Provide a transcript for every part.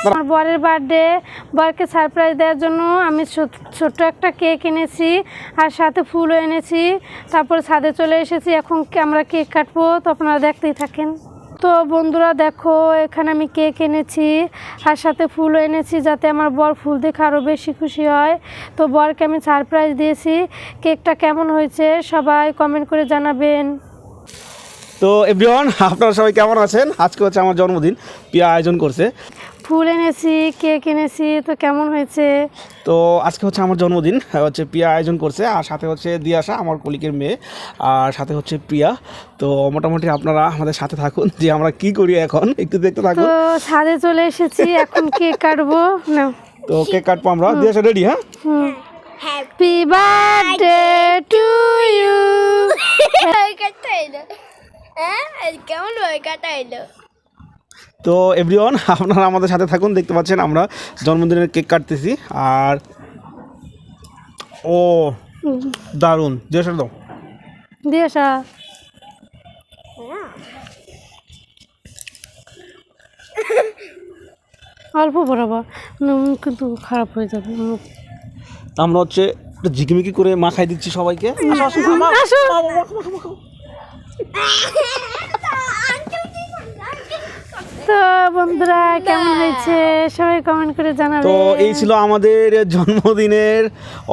আমার বরের বার্থডে, বরকে সারপ্রাইজ দেওয়ার জন্য আমি ছোট্ট একটা কেক এনেছি আর সাথে ফুলও এনেছি। তারপর ছাদে চলে এসেছি, এখন আমরা কেক কাটবো, তো আপনারা দেখতেই থাকেন। তো বন্ধুরা দেখো, এখানে আমি কেক এনেছি আর সাথে ফুলও এনেছি, যাতে আমার বর ফুল দেখে আরও বেশি খুশি হয়। তো বরকে আমি সারপ্রাইজ দিয়েছি। কেকটা কেমন হয়েছে সবাই কমেন্ট করে জানাবেন। তো এভরিওয়ান, আপনারা সবাই কেমন আছেন? আজকে হচ্ছে আমার জন্মদিন, প্রিয়া আয়োজন করছে। ফুল এনেছি, কেক এনেছি, তো কেমন হয়েছে? তো আজকে হচ্ছে আমার জন্মদিন, হচ্ছে প্রিয়া আয়োজন করছে, আর সাথে হচ্ছে দিয়াশা আমার কলিগের মেয়ে, আর সাথে হচ্ছে প্রিয়া। তো মোটামুটি আপনারা আমাদের সাথে থাকুন যে আমরা কি করি এখন, একটু দেখতে তো থাকুন। ছাদে চলে এসেছি, এখন কেক কাটবো না। তো কেক কাটবো আমরা। দিয়াশা রেডি? হ্যাঁ, হ্যাপি বার্থডে টু ইউ। কেমন কাটা এলো? তো এভরিওয়ান, আপনারা আমাদের সাথে থাকুন। দেখতে পাচ্ছেন আমরা জন্মদিনের কেক কাটতেছি। আর ও দারুণ, দিয়াশা দাও। দিয়াশা অল্প বরাবর, কিন্তু খারাপ হয়ে যাবে। আমরা হচ্ছে একটু ঝিকিমিকি করে মাখাই দিচ্ছি সবাইকে। তো বন্ধুরা কেমন হয়েছে সবাই কমেন্ট করে জানাবে। তো এই ছিল আমাদের জন্মদিনের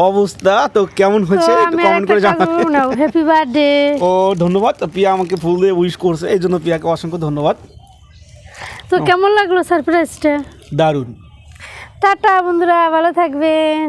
অবস্থা। তো কেমন হয়েছে একটু কমেন্ট করে জানাবেন। Happy birthday. ও ধন্যবাদ। প্রিয়া আমাকে ফুল দিয়ে উইশ করছে, এই জন্য প্রিয়াকে অসংখ্য ধন্যবাদ। তো কেমন লাগলো সারপ্রাইজটা? দারুণ। টাটা বন্ধুরা, ভালো থাকবেন।